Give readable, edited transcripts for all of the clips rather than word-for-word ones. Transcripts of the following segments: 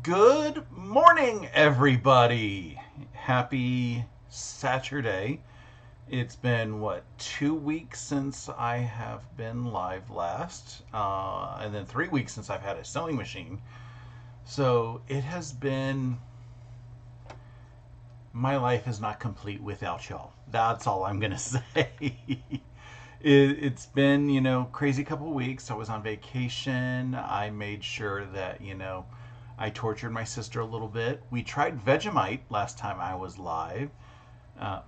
Good morning, everybody. Happy Saturday. It's been, 2 weeks since I have been live last, and then 3 weeks since I've had a sewing machine. So it has been, my life is not complete without y'all. That's all I'm going to say. It's been, crazy couple weeks. I was on vacation. I made sure that, I tortured my sister a little bit. We tried Vegemite last time I was live.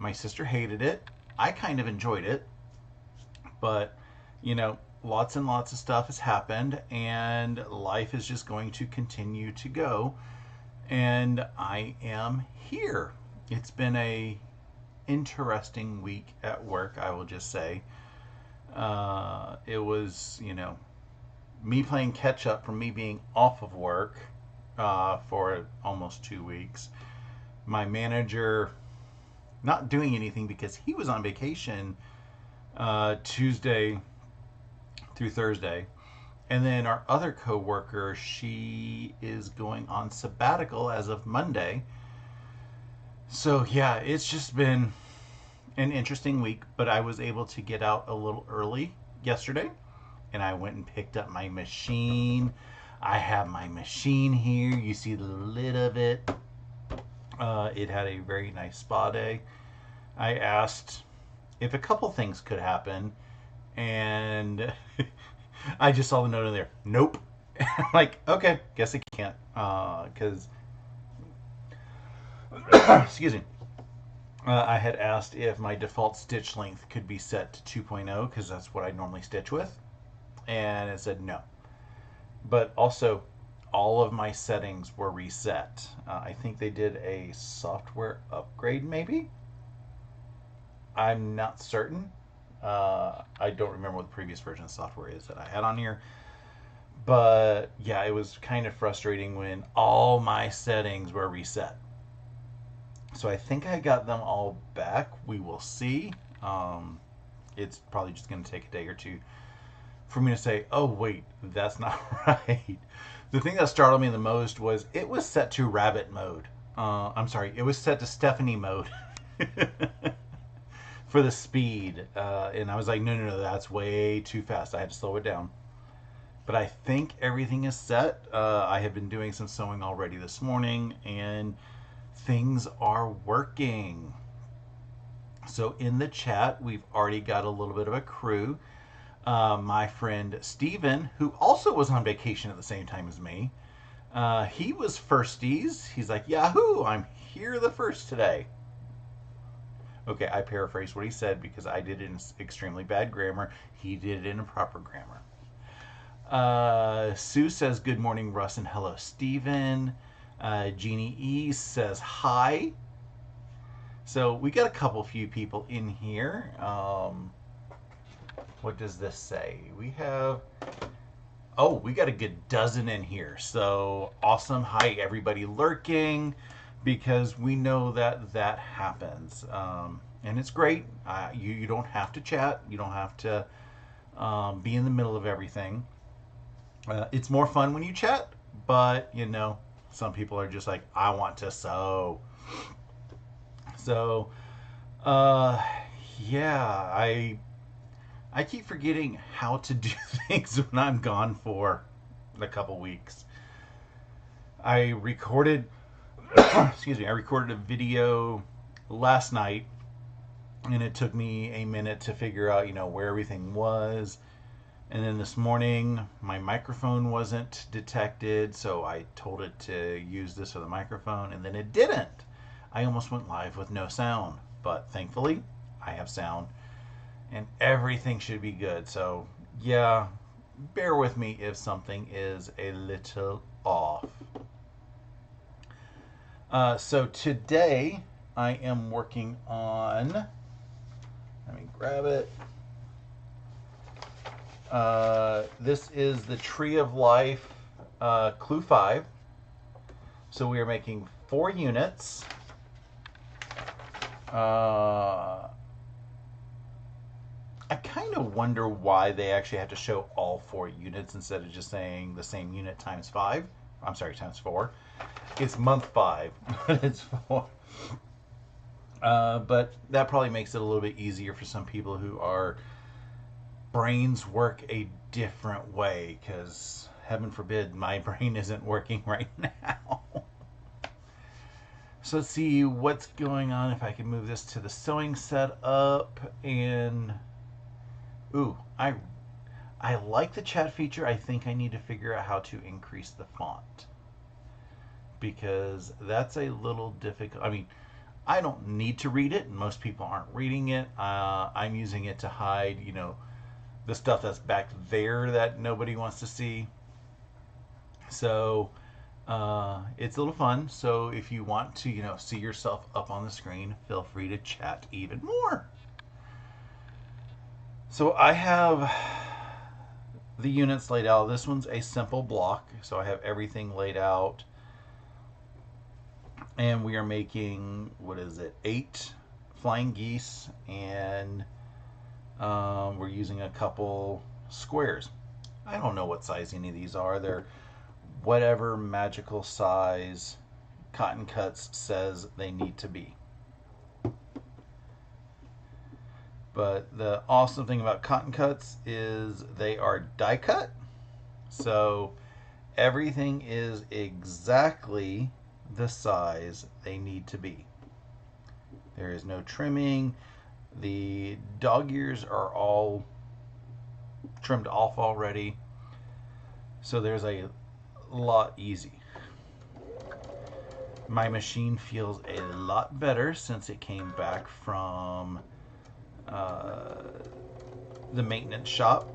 My sister hated it. I kind of enjoyed it. But, lots and lots of stuff has happened, and life is just going to continue to go. And I am here. It's been a interesting week at work, I will just say. It was, me playing catch up from me being off of work for almost 2 weeks. My manager not doing anything because he was on vacation Tuesday through Thursday. And then our other coworker, she is going on sabbatical as of Monday. So yeah, it's just been an interesting week, but I was able to get out a little early yesterday, and I went and picked up my machine. I have my machine here. You see the lid of it. It had a very nice spa day. I asked if a couple things could happen, and I just saw the note in there. Nope. I'm like, okay, guess it can't, because excuse me. I had asked if my default stitch length could be set to 2.0 because that's what I normally stitch with, and it said no. But also, all of my settings were reset. I think they did a software upgrade, maybe? I'm not certain. I don't remember what the previous version of software is that I had on here. But yeah, it was kind of frustrating when all my settings were reset. So I think I got them all back. We will see. It's probably just going to take a day or two for me to say, oh, wait, that's not right. The thing that startled me the most was it was set to rabbit mode. I'm sorry, it was set to Stephanie mode for the speed. And I was like, no, that's way too fast. I had to slow it down. But I think everything is set. I have been doing some sewing already this morning, and things are working. So in the chat, we've already got a little bit of a crew. My friend Steven, who also was on vacation at the same time as me, he was firsties. He's like, Yahoo, I'm here the first today. Okay, I paraphrased what he said because I did it in extremely bad grammar. He did it in proper grammar. Sue says, good morning, Russ, and hello, Steven. Jeannie E says hi. So we got a few people in here. What does this say? We got a good dozen in here. So awesome. Hi, everybody lurking, because we know that happens. And it's great. You don't have to chat. You don't have to be in the middle of everything. It's more fun when you chat, but some people are just like, I want to sew. So, yeah, I keep forgetting how to do things when I'm gone for a couple weeks. I recorded, excuse me, I recorded a video last night, and it took me a minute to figure out, where everything was. And then this morning, my microphone wasn't detected, so I told it to use this for the microphone, and then it didn't. I almost went live with no sound, but thankfully, I have sound, and everything should be good. So, yeah, bear with me if something is a little off. So today, I am working on, let me grab it. This is the Tree of Life Clue 5. So we are making 4 units. I kind of wonder why they actually have to show all 4 units instead of just saying the same unit times 5. I'm sorry, times 4. It's month 5, but it's 4. But that probably makes it a little bit easier for some people who are brains work a different way, because heaven forbid my brain isn't working right now. So let's see what's going on. If I can move this to the sewing setup, and ooh, I like the chat feature. I think I need to figure out how to increase the font, because that's a little difficult. I mean, I don't need to read it, and most people aren't reading it. I'm using it to hide, the stuff that's back there that nobody wants to see. So it's a little fun. So if you want to, see yourself up on the screen, feel free to chat even more. So I have the units laid out. This one's a simple block, so I have everything laid out. And we are making, 8 flying geese, and we're using a couple squares. I don't know what size any of these are. They're whatever magical size Cotton Cuts says they need to be. But the awesome thing about Cotton Cuts is they are die cut. So everything is exactly the size they need to be. There is no trimming. The dog ears are all trimmed off already. So there's a lot easy. My machine feels a lot better since it came back from the maintenance shop.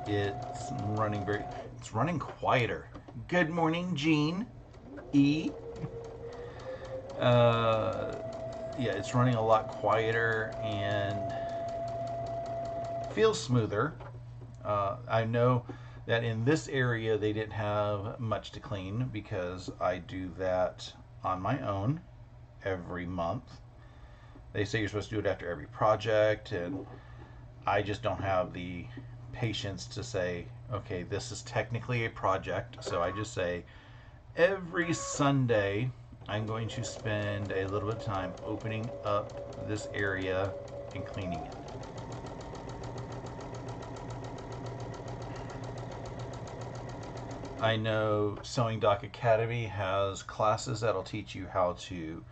It's running quieter. Good morning, Jean E. Yeah, it's running a lot quieter and feels smoother. I know that in this area they didn't have much to clean, because I do that on my own every month. They say you're supposed to do it after every project, and I just don't have the patience to say, okay, this is technically a project. So I just say every Sunday I'm going to spend a little bit of time opening up this area and cleaning it. I know Sewing Doc Academy has classes that'll teach you how to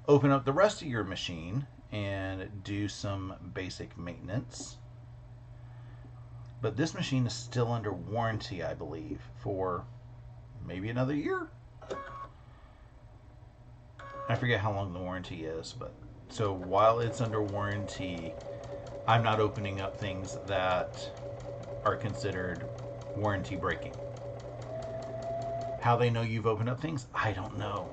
open up the rest of your machine and do some basic maintenance. But this machine is still under warranty, I believe, for maybe another year. I forget how long the warranty is, but so while it's under warranty, I'm not opening up things that are considered warranty breaking. How they know you've opened up things, I don't know.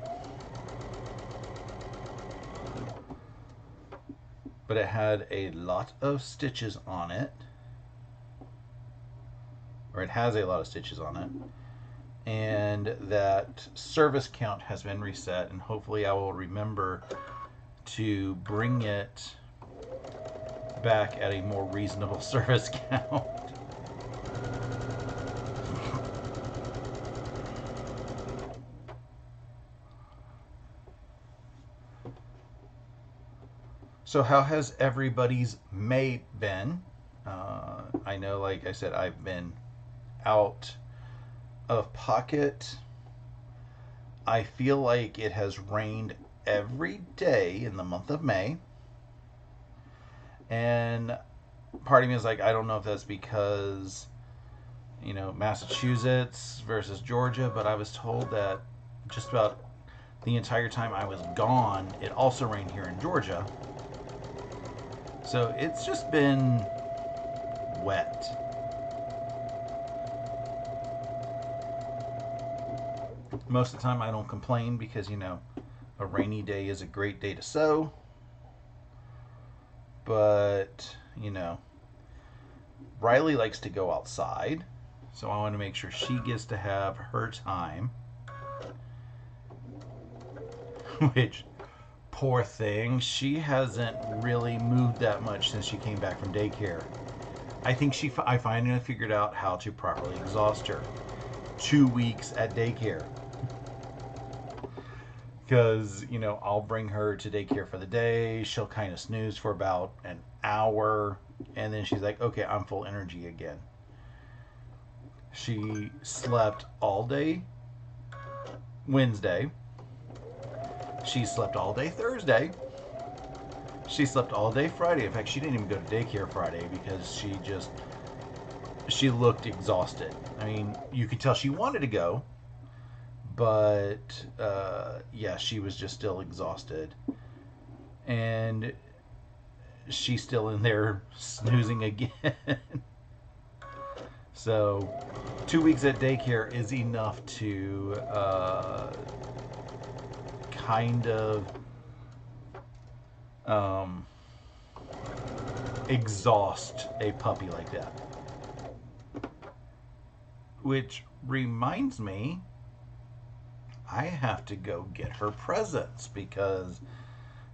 But it had a lot of stitches on it. Or it has a lot of stitches on it. And that service count has been reset, and hopefully I will remember to bring it back at a more reasonable service count. So how has everybody's May been? I know, like I said, I've been out of pocket. I feel like it has rained every day in the month of May. And part of me is like, I don't know if that's because, Massachusetts versus Georgia, but I was told that just about the entire time I was gone, it also rained here in Georgia. So it's just been wet. Most of the time I don't complain, because, a rainy day is a great day to sew. But, Riley likes to go outside, so I want to make sure she gets to have her time. Which, poor thing, she hasn't really moved that much since she came back from daycare. I think I finally figured out how to properly exhaust her. 2 weeks at daycare. Because, I'll bring her to daycare for the day. She'll kind of snooze for about an hour. And then she's like, okay, I'm full energy again. She slept all day Wednesday. She slept all day Thursday. She slept all day Friday. In fact, she didn't even go to daycare Friday because she looked exhausted. I mean, you could tell she wanted to go, but yeah, she was just still exhausted. And she's still in there snoozing again. So 2 weeks at daycare is enough to kind of um, exhaust a puppy like that. Which reminds me, I have to go get her presents because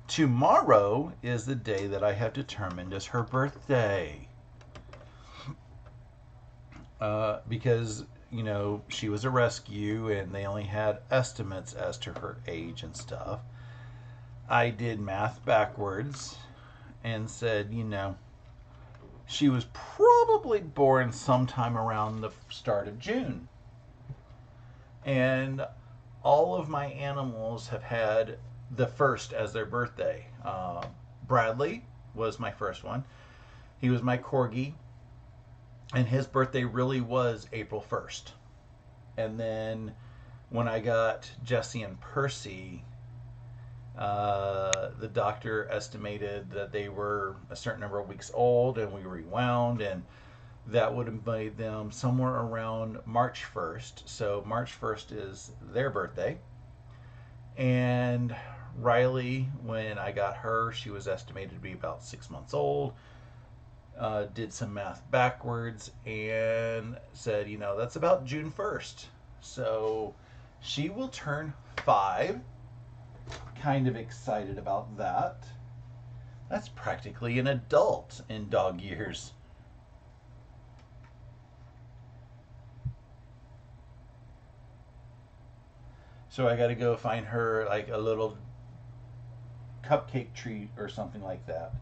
tomorrow is the day that I have determined is her birthday. Because, she was a rescue and they only had estimates as to her age and stuff. I did math backwards and said, she was probably born sometime around the start of June. And all of my animals have had the first as their birthday. Bradley was my first one. He was my corgi, and his birthday really was April 1st. And then when I got Jesse and Percy, the doctor estimated that they were a certain number of weeks old, and we rewound, and that would have made them somewhere around March 1st. So March 1st is their birthday. And Riley, when I got her, she was estimated to be about 6 months old. Did some math backwards and said, that's about June 1st. So she will turn 5. Kind of excited about that. That's practically an adult in dog years. So I got to go find her like a little cupcake treat or something like that.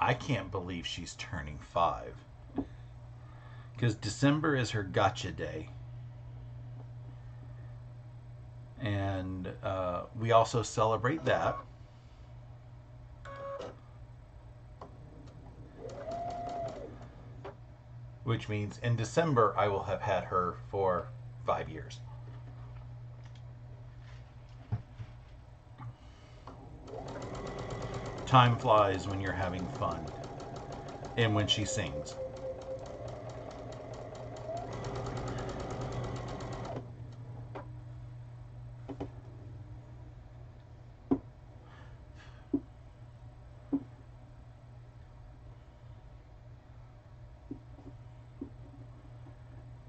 I can't believe she's turning 5. Because December is her gotcha day. And we also celebrate that. Which means in December I will have had her for 5 years. Time flies when you're having fun. And when she sings.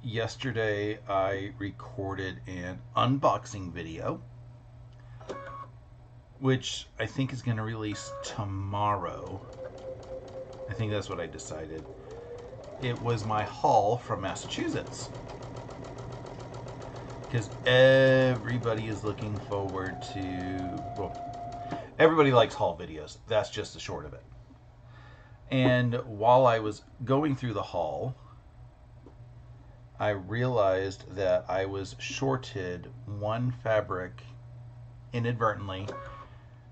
Yesterday I recorded an unboxing video, which I think is going to release tomorrow. I think that's what I decided. It was my haul from Massachusetts. Because everybody is looking forward to, well, everybody likes haul videos. That's just the short of it. And while I was going through the haul, I realized that I was shorted one fabric inadvertently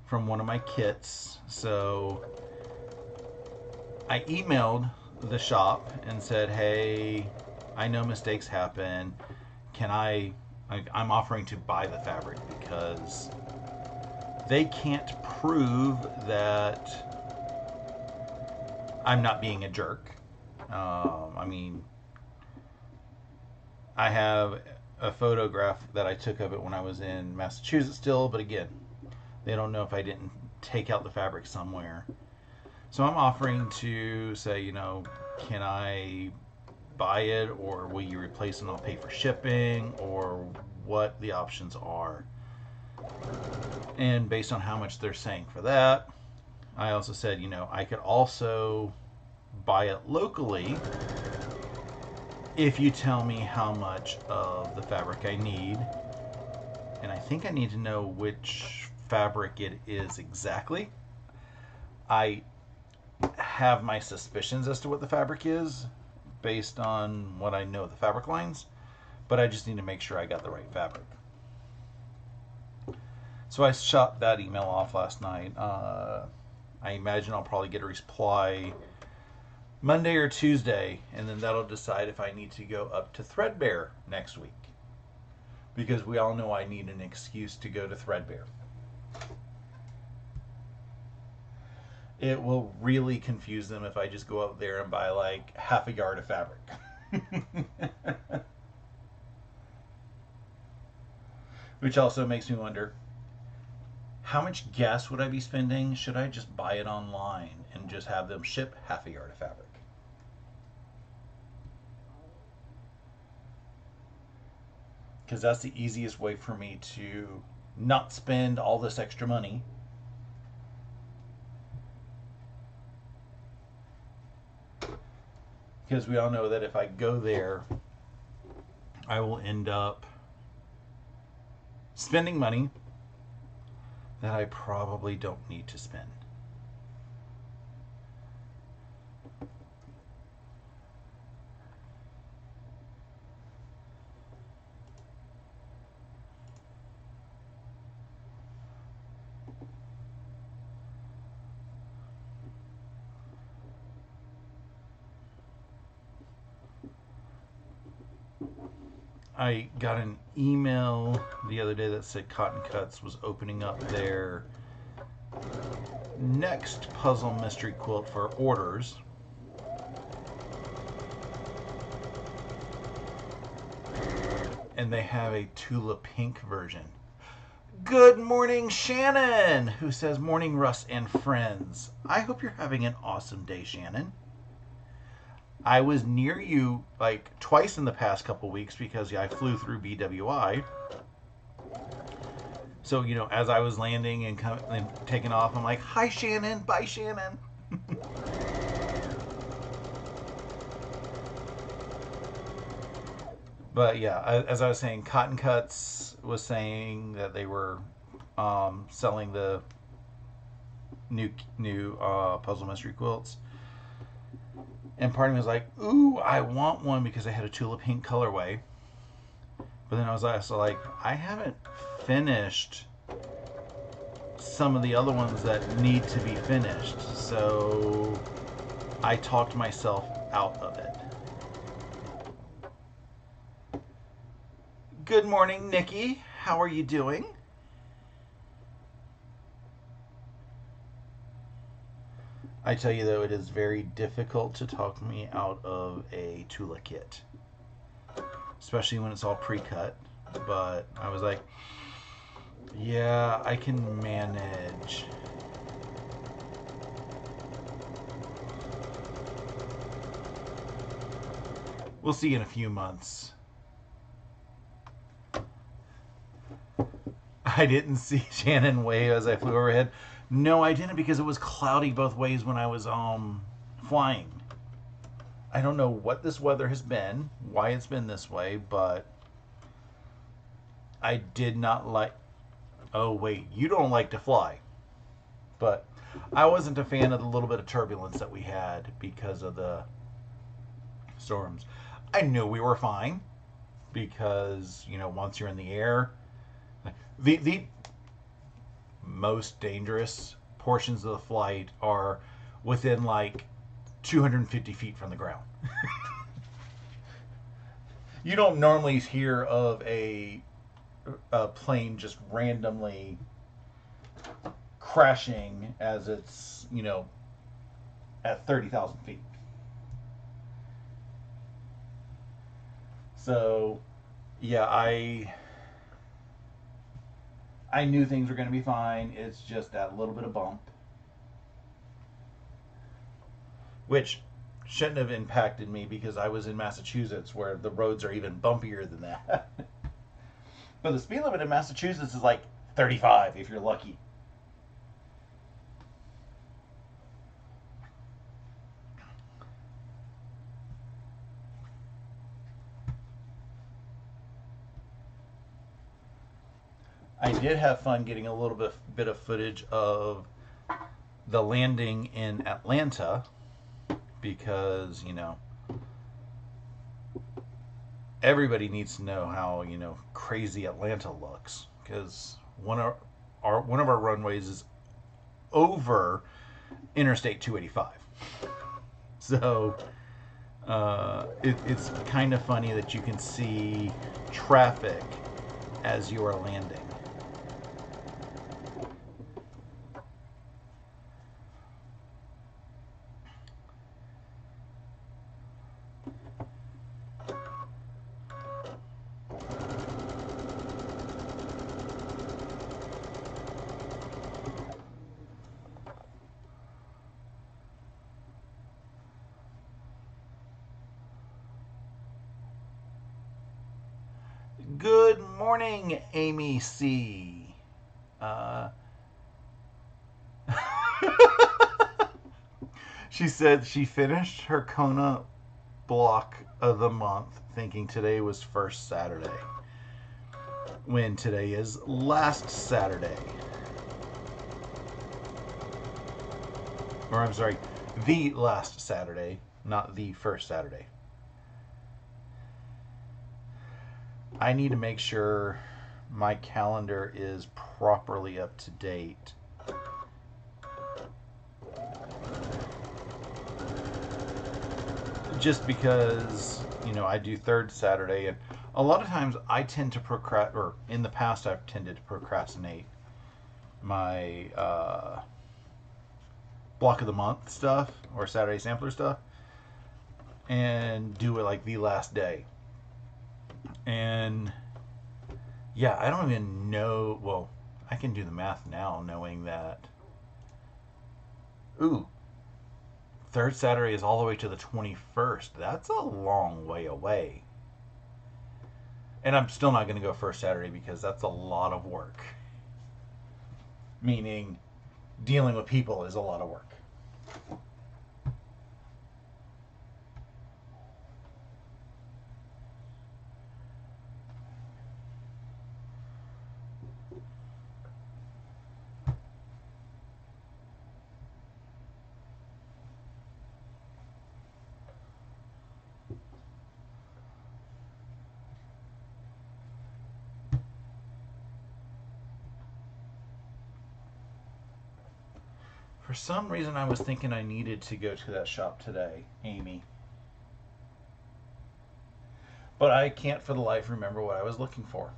from one of my kits. So I emailed the shop and said, hey, I know mistakes happen. Can I'm offering to buy the fabric because they can't prove that I'm not being a jerk. I mean, I have a photograph that I took of it when I was in Massachusetts still, but again, they don't know if I didn't take out the fabric somewhere. So I'm offering to say, can I buy it, or will you replace it and I'll pay for shipping, or what the options are. And based on how much they're saying for that, I also said, I could also buy it locally if you tell me how much of the fabric I need. And I think I need to know which fabric it is exactly. I have my suspicions as to what the fabric is based on what I know of the fabric lines, but I just need to make sure I got the right fabric. So I shot that email off last night. I imagine I'll probably get a reply Monday or Tuesday, and then that'll decide if I need to go up to Threadbare next week. Because we all know I need an excuse to go to Threadbare. It will really confuse them if I just go out there and buy like half a yard of fabric. Which also makes me wonder, how much gas would I be spending? Should I just buy it online and just have them ship half a yard of fabric? Because that's the easiest way for me to not spend all this extra money. Because we all know that if I go there, I will end up spending money that I probably don't need to spend. I got an email the other day that said Cotton Cuts was opening up their next puzzle mystery quilt for orders. And they have a tulip pink version. Good morning, Shannon, who says, "Morning, Russ and friends. I hope you're having an awesome day, Shannon. I was near you like twice in the past couple weeks because I flew through BWI. So, as I was landing and taking off, I'm like, hi, Shannon. Bye, Shannon." But yeah, as I was saying, Cotton Cuts was saying that they were selling the new puzzle mystery quilts. And part of me was like, ooh, I want one because I had a tulip pink colorway. But then I was also like, I haven't finished some of the other ones that need to be finished. So I talked myself out of it. Good morning, Nikki. How are you doing? I tell you though, it is very difficult to talk me out of a Tula kit, especially when it's all pre-cut. But I was like, yeah, I can manage. We'll see in a few months. I didn't see Shannon wave as I flew overhead. No, I didn't, because it was cloudy both ways when I was flying. I don't know what this weather has been, why it's been this way, but I did not like... Oh, wait, you don't like to fly. But I wasn't a fan of the little bit of turbulence that we had because of the storms. I knew we were fine because, once you're in the air, the most dangerous portions of the flight are within like 250 feet from the ground. You don't normally hear of a plane just randomly crashing as it's, at 30,000 feet. So, yeah, I knew things were going to be fine. It's just that little bit of bump. Which, shouldn't have impacted me because I was in Massachusetts where the roads are even bumpier than that. But the speed limit in Massachusetts is like 35 if you're lucky. I did have fun getting a little bit of footage of the landing in Atlanta because, everybody needs to know how, crazy Atlanta looks because one of our runways is over Interstate 285. So it's kind of funny that you can see traffic as you are landing. Good morning, Amy C. She said she finished her Kona block of the month thinking today was first Saturday, when today is last Saturday. Or I'm sorry, the last Saturday, not the first Saturday. I need to make sure my calendar is properly up to date. Just because, I do third Saturday, and a lot of times I tend to procrastinate, or in the past I've tended to procrastinate my block of the month stuff, or Saturday sampler stuff, and do it like the last day. And yeah, I don't even know. Well, I can do the math now knowing that. Ooh, third Saturday is all the way to the 21st. That's a long way away. And I'm still not going to go first Saturday because that's a lot of work. Meaning, dealing with people is a lot of work. For some reason, I was thinking I needed to go to that shop today, Amy. But I can't for the life remember what I was looking for.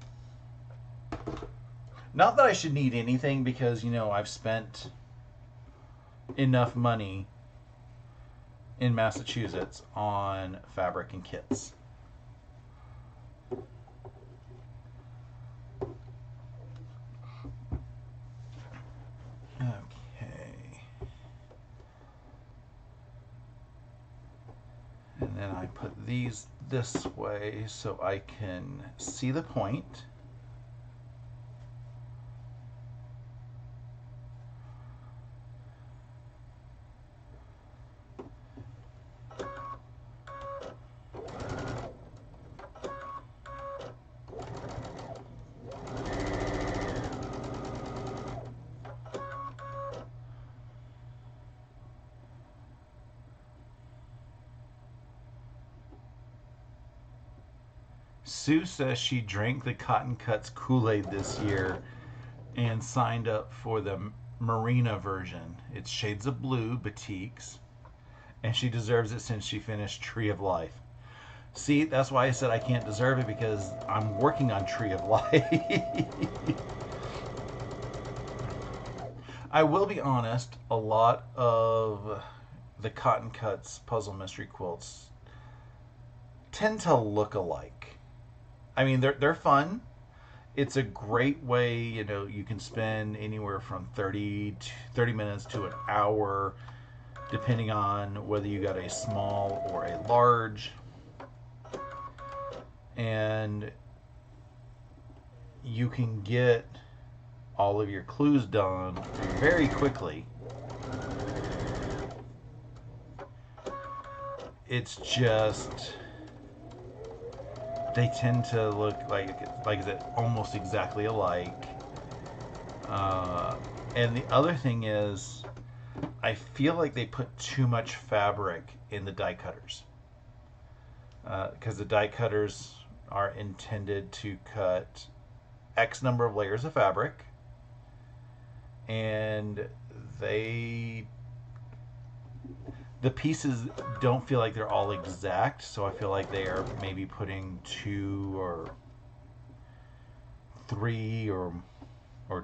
Not that I should need anything because, I've spent enough money in Massachusetts on fabric and kits. Okay. And then I put these this way so I can see the point. Sue says she drank the Cotton Cuts Kool-Aid this year and signed up for the Marina version. It's shades of blue, batiks, and she deserves it since she finished Tree of Life. See, that's why I said I can't deserve it, because I'm working on Tree of Life. I will be honest, a lot of the Cotton Cuts puzzle mystery quilts tend to look alike. I mean, they're fun. It's a great way, you can spend anywhere from 30 minutes to an hour depending on whether you got a small or a large. And you can get all of your clues done very quickly. It's just they tend to look like I said, almost exactly alike. And the other thing is, I feel like they put too much fabric in the die cutters, because the die cutters are intended to cut X number of layers of fabric, and the pieces don't feel like they're all exact, so I feel like they are maybe putting 2 or 3 or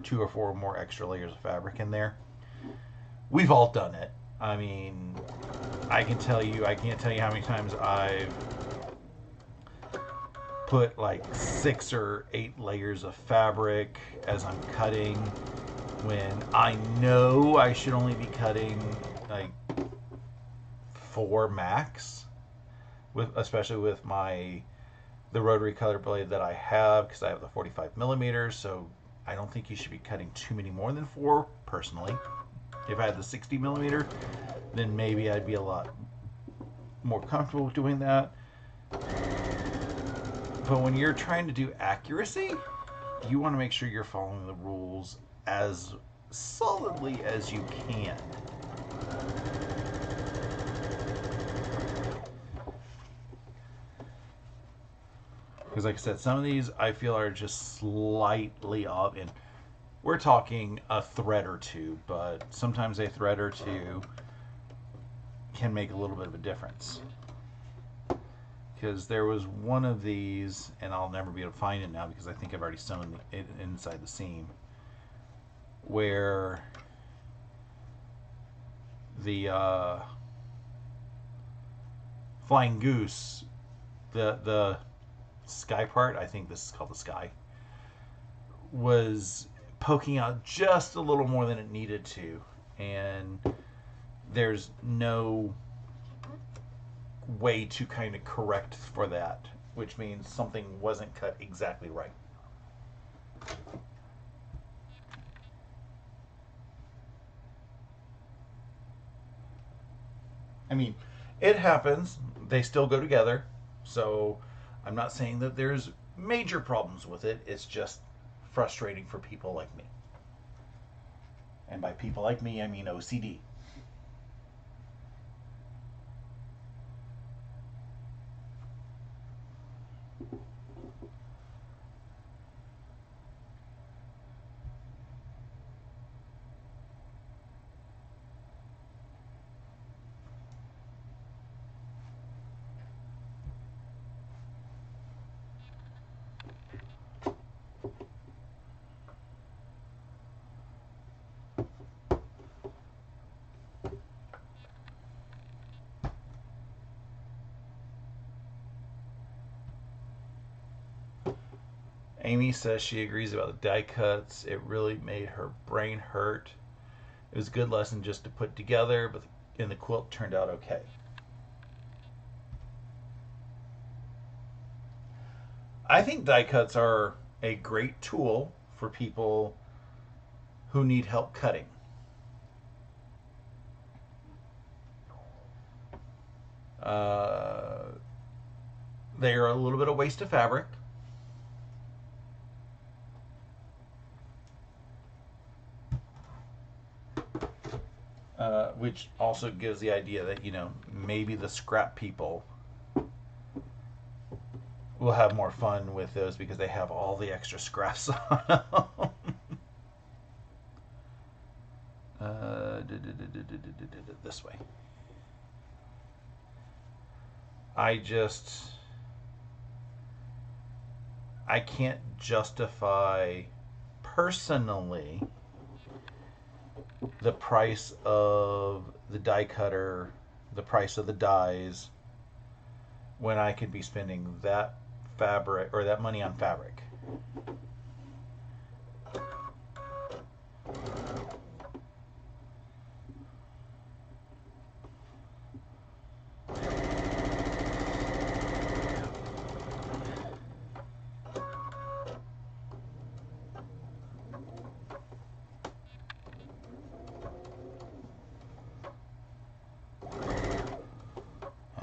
2 or 4 more extra layers of fabric in there. We've all done it. I mean, I can't tell you how many times I've put like 6 or 8 layers of fabric as I'm cutting, when I know I should only be cutting like 4 max, especially with the rotary color blade that I have, because I have the 45 millimeters. So I don't think you should be cutting too many more than 4 personally. If I had the 60 millimeter, then maybe I'd be a lot more comfortable doing that. But when you're trying to do accuracy, you want to make sure you're following the rules as solidly as you can. Because like I said, some of these I feel are just slightly off, and we're talking a thread or two, but sometimes a thread or two can make a little bit of a difference. Because there was one of these, and I'll never be able to find it now because I think I've already sewn it inside the seam, where the flying goose, the sky part, I think this is called the sky, was poking out just a little more than it needed to, and there's no way to kind of correct for that, which means something wasn't cut exactly right. I mean, it happens. They still go together. So I'm not saying that there's major problems with it. It's just frustrating for people like me. And by people like me, I mean OCD. Amy says she agrees about the die cuts. It really made her brain hurt. It was a good lesson just to put together, but the quilt turned out okay. I think die cuts are a great tool for people who need help cutting. Uh, they are a little bit of waste of fabric. Which also gives the idea that, maybe the scrap people will have more fun with those because they have all the extra scraps on them. This way. I can't justify personally the price of the die cutter, the price of the dies, when I could be spending that fabric or that money on fabric.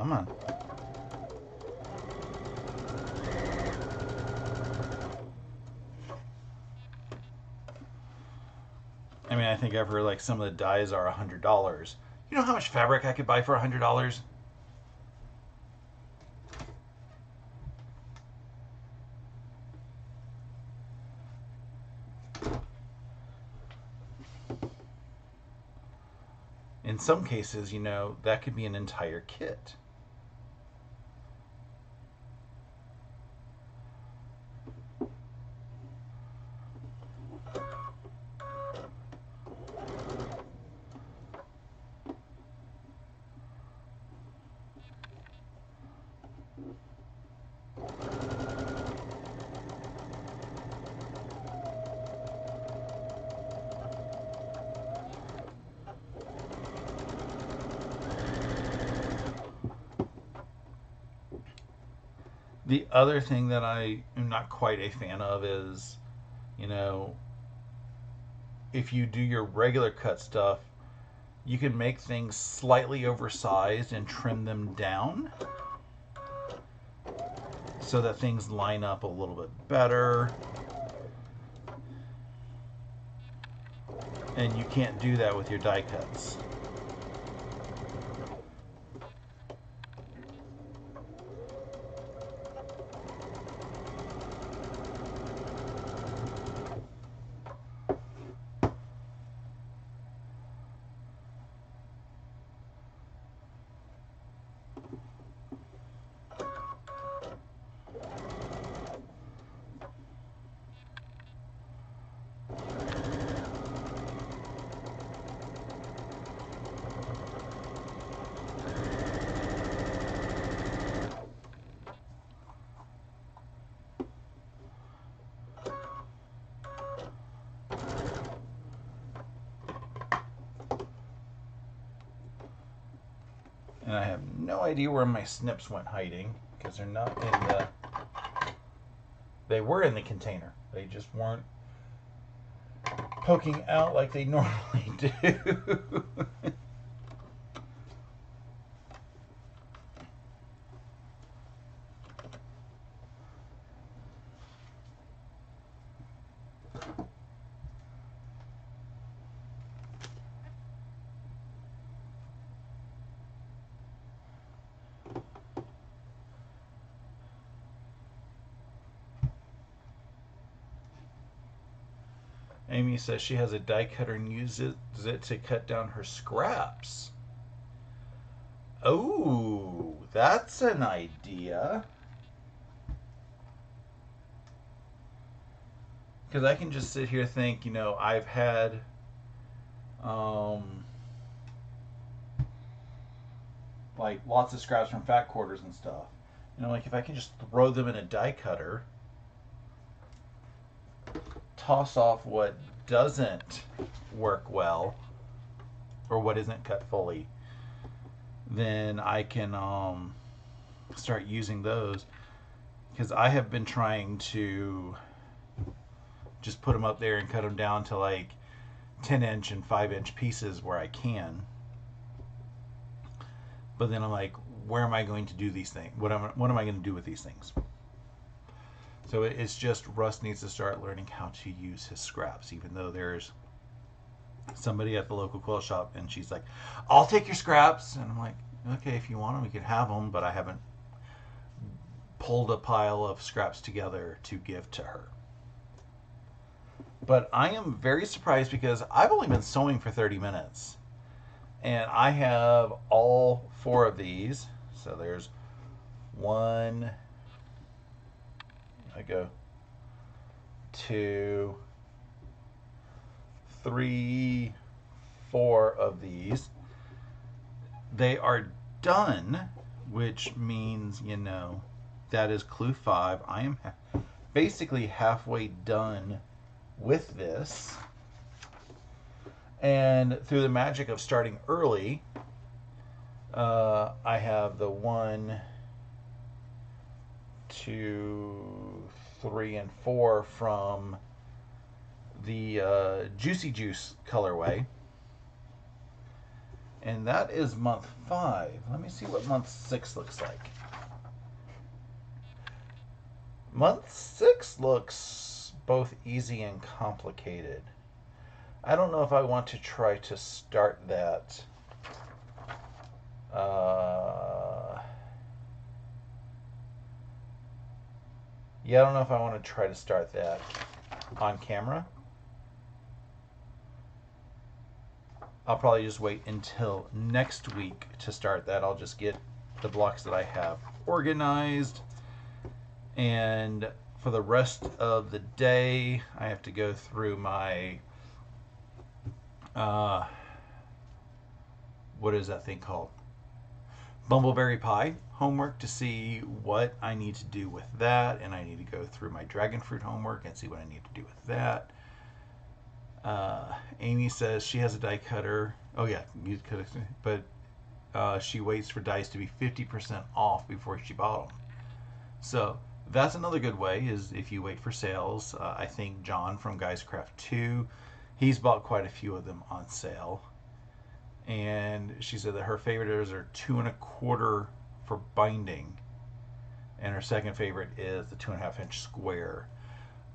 Come on. I mean, I think I've heard like some of the dyes are $100. You know how much fabric I could buy for $100? In some cases, that could be an entire kit. The other thing that I am not quite a fan of is, you know, if you do your regular cut stuff, you can make things slightly oversized and trim them down so that things line up a little bit better. And you can't do that with your die cuts. And I have no idea where my snips went hiding because they're not in the... They were in the container. They just weren't poking out like they normally do. Amy says she has a die cutter and uses it to cut down her scraps. Oh, that's an idea. Because I can just sit here think, I've had like lots of scraps from fat quarters and stuff. Like if I can just throw them in a die cutter, toss off what doesn't work well or what isn't cut fully, then I can start using those. Because I have been trying to just put them up there and cut them down to like 10-inch and 5-inch pieces where I can. But then I'm like, where am I going to do these things? What am I going to do with these things? So it's just Russ needs to start learning how to use his scraps, even though there's somebody at the local quilt shop and she's like, I'll take your scraps. And I'm like, okay, if you want them, we can have them, but I haven't pulled a pile of scraps together to give to her. But I am very surprised because I've only been sewing for 30 minutes. And I have all 4 of these. So there's 1, I go 2, 3, 4 of these. They are done, which means, that is clue 5. I am basically halfway done with this. And through the magic of starting early, I have the 1, 2, 3, and 4 from the Juicy Juice colorway. And that is month 5. Let me see what month 6 looks like. Month 6 looks both easy and complicated. I don't know if I want to try to start that. Yeah, I don't know if I want to try to start that on camera. I'll probably just wait until next week to start that. I'll just get the blocks that I have organized. And for the rest of the day, I have to go through my, what is that thing called? Bumbleberry Pie homework to see what I need to do with that. And I need to go through my dragon fruit homework and see what I need to do with that. Amy says she has a die cutter. Oh yeah, you could, but she waits for dice to be 50% off before she bought them. So that's another good way, is if you wait for sales. I think John from Guys Craft 2, he's bought quite a few of them on sale. And she said that her favorites are 2 1/4 for binding, and her second favorite is the 2.5-inch square.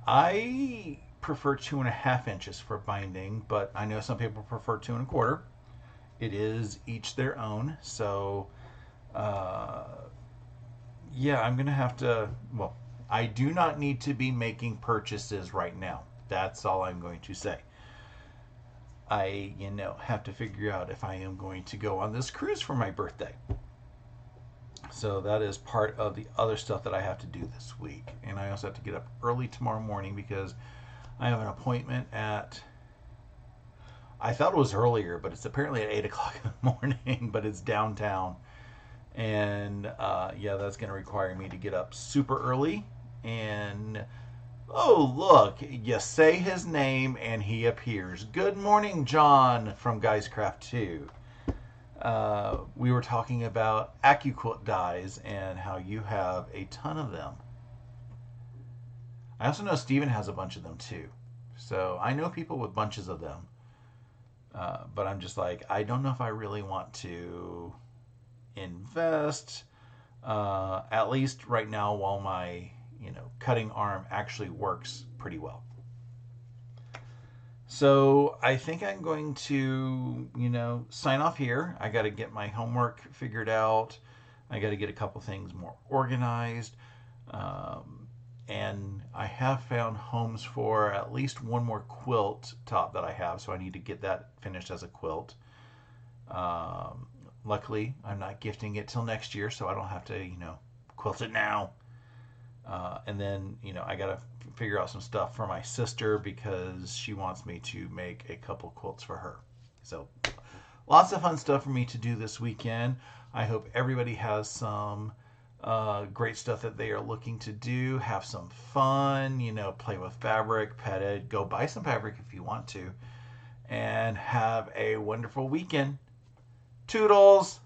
I prefer 2.5 inches for binding, but I know some people prefer 2 1/4. It is each their own. So, yeah, I'm gonna have to. Well, I do not need to be making purchases right now. That's all I'm going to say. I, have to figure out if I am going to go on this cruise for my birthday. So that is part of the other stuff that I have to do this week. And I also have to get up early tomorrow morning because I have an appointment at, I thought it was earlier, but it's apparently at 8 o'clock in the morning, but it's downtown. And yeah, that's going to require me to get up super early. And oh, look, you say his name and he appears. Good morning, John from Guys Craft 2. We were talking about AccuQuilt dies and how you have a ton of them. I also know Steven has a bunch of them too. So I know people with bunches of them. But I'm just like, I don't know if I really want to invest, at least right now, while my cutting arm actually works pretty well. So I think I'm going to sign off here. I got to get my homework figured out. I got to get a couple things more organized. And I have found homes for at least one more quilt top that I have, so I need to get that finished as a quilt. Luckily, I'm not gifting it till next year, so I don't have to, quilt it now. And then, I got to figure out some stuff for my sister because she wants me to make a couple quilts for her. So, lots of fun stuff for me to do this weekend. I hope everybody has some great stuff that they are looking to do. Have some fun, play with fabric, pet it, go buy some fabric if you want to, and have a wonderful weekend. Toodles!